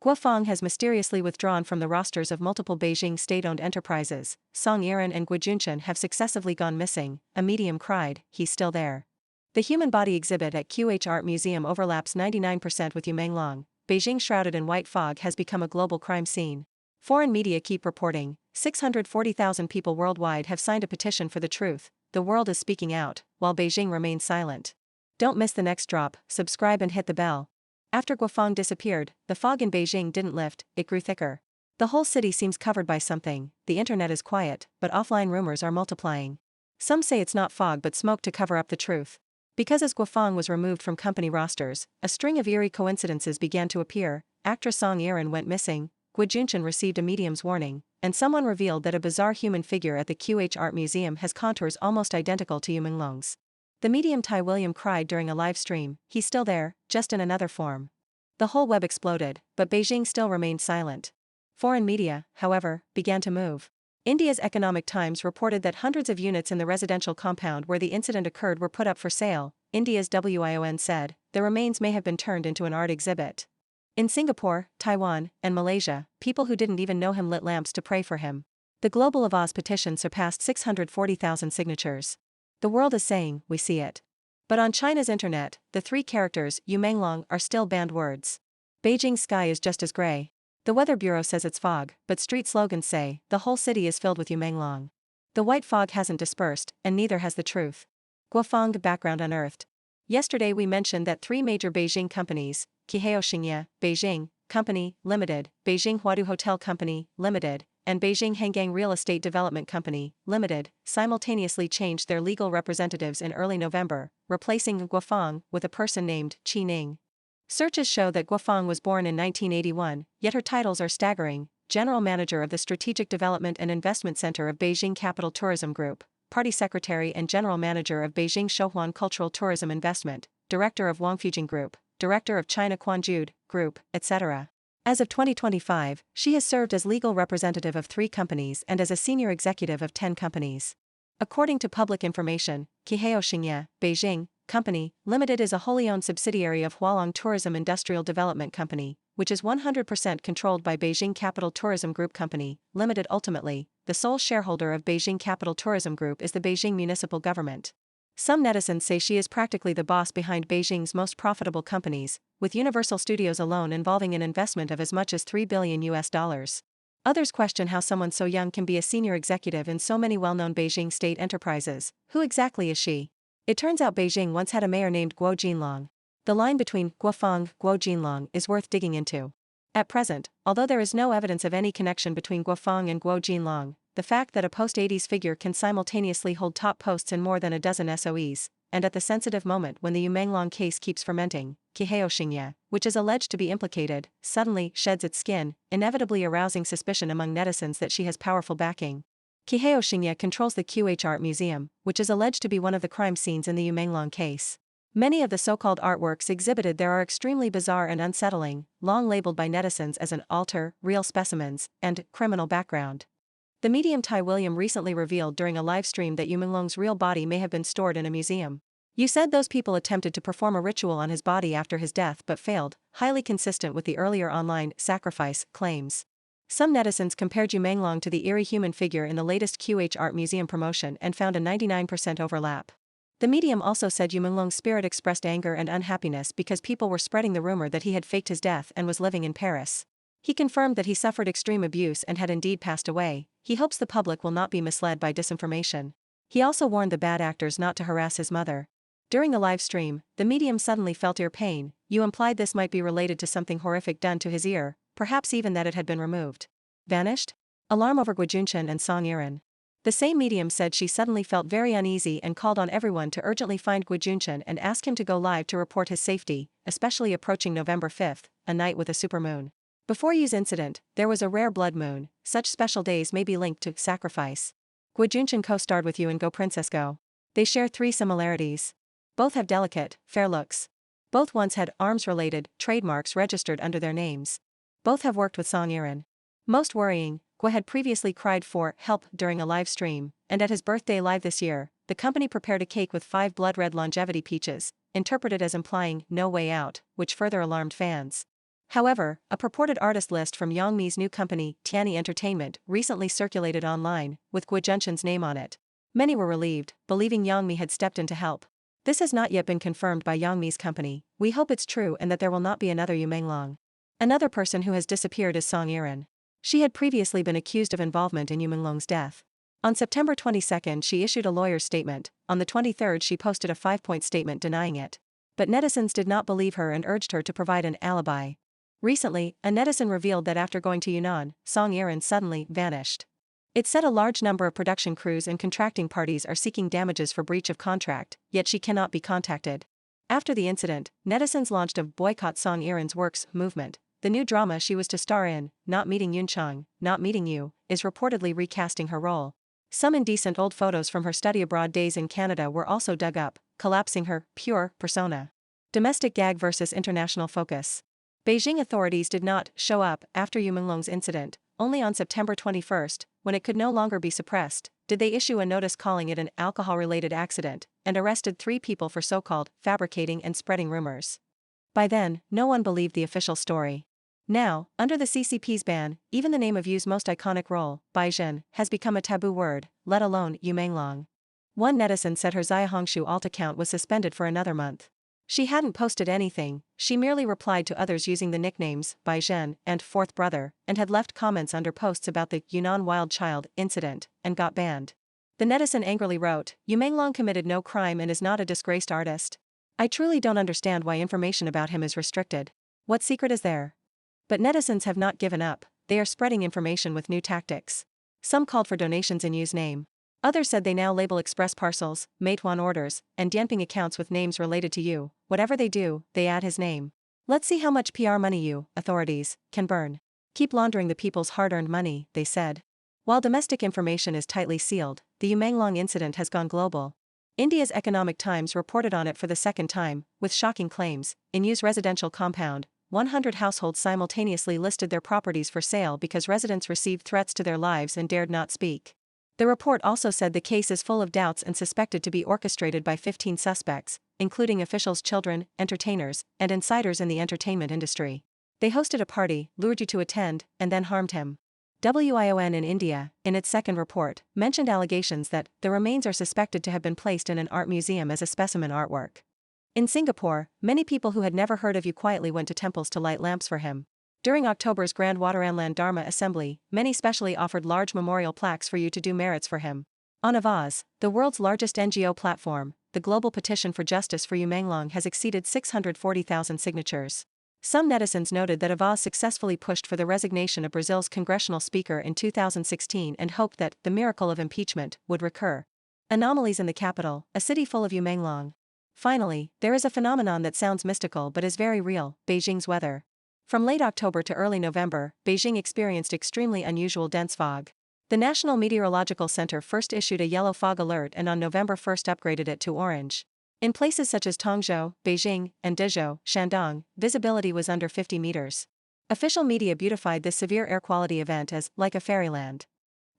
Guangong has mysteriously withdrawn from the rosters of multiple Beijing state-owned enterprises. Song Yiren and Guangzhou have successively gone missing, a medium cried, he's still there. The human body exhibit at QH Art Museum overlaps 99% with Yumenglong. Beijing shrouded in white fog has become a global crime scene. Foreign media keep reporting, 640,000 people worldwide have signed a petition for the truth. The world is speaking out, while Beijing remains silent. Don't miss the next drop, subscribe and hit the bell. After Guangong disappeared, the fog in Beijing didn't lift, it grew thicker. The whole city seems covered by something. The internet is quiet, but offline rumors are multiplying. Some say it's not fog but smoke to cover up the truth. Because as Guangong was removed from company rosters, a string of eerie coincidences began to appear. Actress Song Yiren went missing, Guangzhou received a medium's warning, and someone revealed that a bizarre human figure at the QH Art Museum has contours almost identical to Yumenglong's. The medium Tai William cried during a live stream, he's still there, just in another form. The whole web exploded, but Beijing still remained silent. Foreign media, however, began to move. India's Economic Times reported that hundreds of units in the residential compound where the incident occurred were put up for sale. India's WION said, the remains may have been turned into an art exhibit. In Singapore, Taiwan, and Malaysia, people who didn't even know him lit lamps to pray for him. The Global of Oz petition surpassed 640,000 signatures. The world is saying, we see it. But on China's internet, the three characters, Yumenglong, are still banned words. Beijing's sky is just as gray. The Weather Bureau says it's fog, but street slogans say, the whole city is filled with Yumenglong. The white fog hasn't dispersed, and neither has the truth. Guangong background unearthed. Yesterday we mentioned that three major Beijing companies, Qihaoxingye, Beijing, Company, Limited, Beijing Huadu Hotel Company, Limited, and Beijing Hengang Real Estate Development Company, Limited, simultaneously changed their legal representatives in early November, replacing Guangong with a person named Qi Ning. Searches show that Guangong was born in 1981, yet her titles are staggering: General Manager of the Strategic Development and Investment Center of Beijing Capital Tourism Group, Party Secretary and General Manager of Beijing Shouhuan Cultural Tourism Investment, Director of Wangfujing Group, Director of China Quanjude Group, etc. As of 2025, she has served as legal representative of 3 companies and as a senior executive of 10 companies. According to public information, Qihaoxingye, Beijing, Company, Limited is a wholly owned subsidiary of Hualong Tourism Industrial Development Company, which is 100% controlled by Beijing Capital Tourism Group Company, Limited. Ultimately, the sole shareholder of Beijing Capital Tourism Group is the Beijing municipal government. Some netizens say she is practically the boss behind Beijing's most profitable companies, with Universal Studios alone involving an investment of as much as $3 billion. Others question how someone so young can be a senior executive in so many well-known Beijing state enterprises. Who exactly is she? It turns out Beijing once had a mayor named Guo Jinlong. The line between Guangong, Guo Jinlong is worth digging into. At present, although there is no evidence of any connection between Guangong and Guo Jinlong, the fact that a post-80s figure can simultaneously hold top posts in more than a dozen SOEs, and at the sensitive moment when the Yumenglong case keeps fermenting, Qihaoxingye, which is alleged to be implicated, suddenly sheds its skin, inevitably arousing suspicion among netizens that she has powerful backing. Qihaoxingye controls the QH Art Museum, which is alleged to be one of the crime scenes in the Yumenglong case. Many of the so-called artworks exhibited there are extremely bizarre and unsettling, long labeled by netizens as an alter, real specimens, and criminal background. The medium Tai William recently revealed during a live stream that Yumenglong's real body may have been stored in a museum. You said those people attempted to perform a ritual on his body after his death but failed, highly consistent with the earlier online sacrifice claims. Some netizens compared Yumenglong to the eerie human figure in the latest QH Art Museum promotion and found a 99% overlap. The medium also said Yumenglong's spirit expressed anger and unhappiness because people were spreading the rumor that he had faked his death and was living in Paris. He confirmed that he suffered extreme abuse and had indeed passed away. He hopes the public will not be misled by disinformation. He also warned the bad actors not to harass his mother. During the live stream, the medium suddenly felt ear pain. You implied this might be related to something horrific done to his ear, perhaps even that it had been removed. Vanished? Alarm over Guangzhou and Song Yiren. The same medium said she suddenly felt very uneasy and called on everyone to urgently find Guangzhou and ask him to go live to report his safety, especially approaching November 5th, a night with a supermoon. Before Yu's incident, there was a rare blood moon. Such special days may be linked to sacrifice. Guangzhou co-starred with Yu in Go Princess Go. They share 3 similarities. Both have delicate, fair looks. Both once had arms-related trademarks registered under their names. Both have worked with Song Yiren. Most worrying, Guo had previously cried for help during a live stream, and at his birthday live this year, the company prepared a cake with 5 blood-red longevity peaches, interpreted as implying no way out, which further alarmed fans. However, a purported artist list from Yang Mi's new company, Tianyi Entertainment, recently circulated online, with Guangong's name on it. Many were relieved, believing Yang Mi had stepped in to help. This has not yet been confirmed by Yang Mi's company. We hope it's true and that there will not be another Yu Menglong. Another person who has disappeared is Song Yiran. She had previously been accused of involvement in Yu Menglong's death. On September 22, she issued a lawyer's statement. On the 23rd, she posted a 5-point statement denying it. But netizens did not believe her and urged her to provide an alibi. Recently, a netizen revealed that after going to Yunnan, Song Yiran suddenly vanished. It said a large number of production crews and contracting parties are seeking damages for breach of contract, yet she cannot be contacted. After the incident, netizens launched a Boycott Song Yiran's Works movement. The new drama she was to star in, Not Meeting Yunchang, Not Meeting You, is reportedly recasting her role. Some indecent old photos from her study abroad days in Canada were also dug up, collapsing her pure persona. Domestic gag versus international focus. Beijing authorities did not show up after Yu Menglong's incident. Only on September 21, when it could no longer be suppressed, did they issue a notice calling it an alcohol-related accident, and arrested 3 people for so-called fabricating and spreading rumors. By then, no one believed the official story. Now, under the CCP's ban, even the name of Yu's most iconic role, Beijing, has become a taboo word, let alone Yu Menglong. One netizen said her Xiaohongshu alt account was suspended for another month. She hadn't posted anything, she merely replied to others using the nicknames Beijing and Fourth Brother, and had left comments under posts about the Yunnan wild child incident, and got banned. The netizen angrily wrote, Yu Menglong committed no crime and is not a disgraced artist. I truly don't understand why information about him is restricted. What secret is there? But netizens have not given up, they are spreading information with new tactics. Some called for donations in Yu's name. Others said they now label express parcels, Meituan orders, and Dianping accounts with names related to Yu. Whatever they do, they add his name. Let's see how much PR money you, authorities, can burn. Keep laundering the people's hard-earned money, they said. While domestic information is tightly sealed, the Yu Menglong incident has gone global. India's Economic Times reported on it for the second time, with shocking claims. In Yu's residential compound, 100 households simultaneously listed their properties for sale because residents received threats to their lives and dared not speak. The report also said the case is full of doubts and suspected to be orchestrated by 15 suspects, including officials' children, entertainers, and insiders in the entertainment industry. They hosted a party, lured you to attend, and then harmed him. WION in India, in its second report, mentioned allegations that the remains are suspected to have been placed in an art museum as a specimen artwork. In Singapore, many people who had never heard of Yu quietly went to temples to light lamps for him. During October's Grand Wateranland Dharma Assembly, many specially offered large memorial plaques for Yu to do merits for him. On Avaz, the world's largest NGO platform, the global petition for justice for Yu Menglong has exceeded 640,000 signatures. Some netizens noted that Avaz successfully pushed for the resignation of Brazil's congressional speaker in 2016 and hoped that the miracle of impeachment would recur. Anomalies in the capital, a city full of Yu Menglong. Finally, there is a phenomenon that sounds mystical but is very real, Beijing's weather. From late October to early November, Beijing experienced extremely unusual dense fog. The National Meteorological Center first issued a yellow fog alert and on November 1 upgraded it to orange. In places such as Tongzhou, Beijing, and Dezhou, Shandong, visibility was under 50 meters. Official media beautified this severe air quality event as like a fairyland.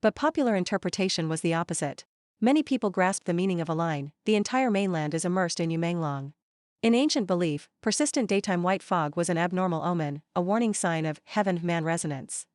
But popular interpretation was the opposite. Many people grasped the meaning of a line, the entire mainland is immersed in Yu Menglong. In ancient belief, persistent daytime white fog was an abnormal omen, a warning sign of heaven-man resonance.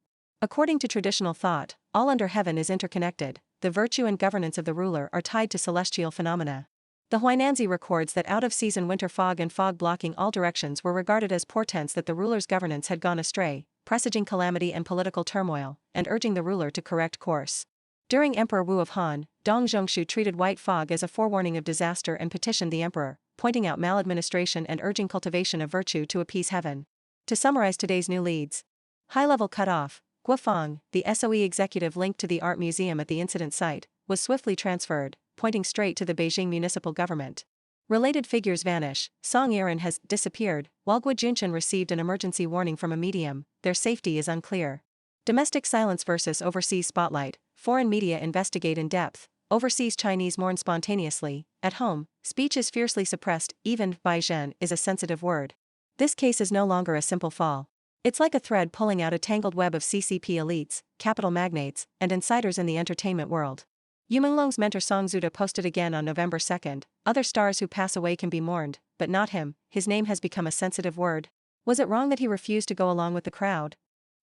According to traditional thought, all under heaven is interconnected, the virtue and governance of the ruler are tied to celestial phenomena. The Huainanzi records that out-of-season winter fog and fog blocking all directions were regarded as portents that the ruler's governance had gone astray, presaging calamity and political turmoil, and urging the ruler to correct course. During Emperor Wu of Han, Dong Zhongshu treated white fog as a forewarning of disaster and petitioned the emperor, pointing out maladministration and urging cultivation of virtue to appease heaven. To summarize today's new leads. High-level cut-off. Fang, the SOE executive linked to the art museum at the incident site, was swiftly transferred, pointing straight to the Beijing municipal government. Related figures vanish. Song Yiran has disappeared, while Guangong received an emergency warning from a medium, their safety is unclear. Domestic silence versus overseas spotlight. Foreign media investigate in depth. Overseas Chinese mourn spontaneously. At home, speech is fiercely suppressed, even Beijing is a sensitive word. This case is no longer a simple fall. It's like a thread pulling out a tangled web of CCP elites, capital magnates, and insiders in the entertainment world. Yu Menglong's mentor Song Zuda posted again on November 2. Other stars who pass away can be mourned, but not him, his name has become a sensitive word. Was it wrong that he refused to go along with the crowd?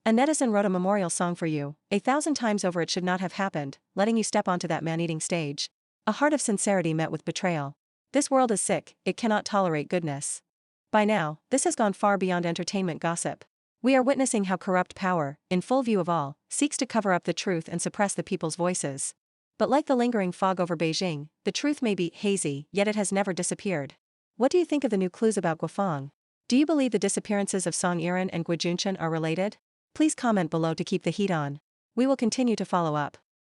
A netizen wrote a memorial song for you, 1,000 times over it should not have happened, letting you step onto that man-eating stage. A heart of sincerity met with betrayal. This world is sick, it cannot tolerate goodness. By now, this has gone far beyond entertainment gossip. We are witnessing how corrupt power, in full view of all, seeks to cover up the truth and suppress the people's voices. But like the lingering fog over Beijing, the truth may be hazy, yet it has never disappeared. What do you think of the new clues about Guangong? Do you believe the disappearances of Song Yiren and Guangong are related? Please comment below to keep the heat on. We will continue to follow up.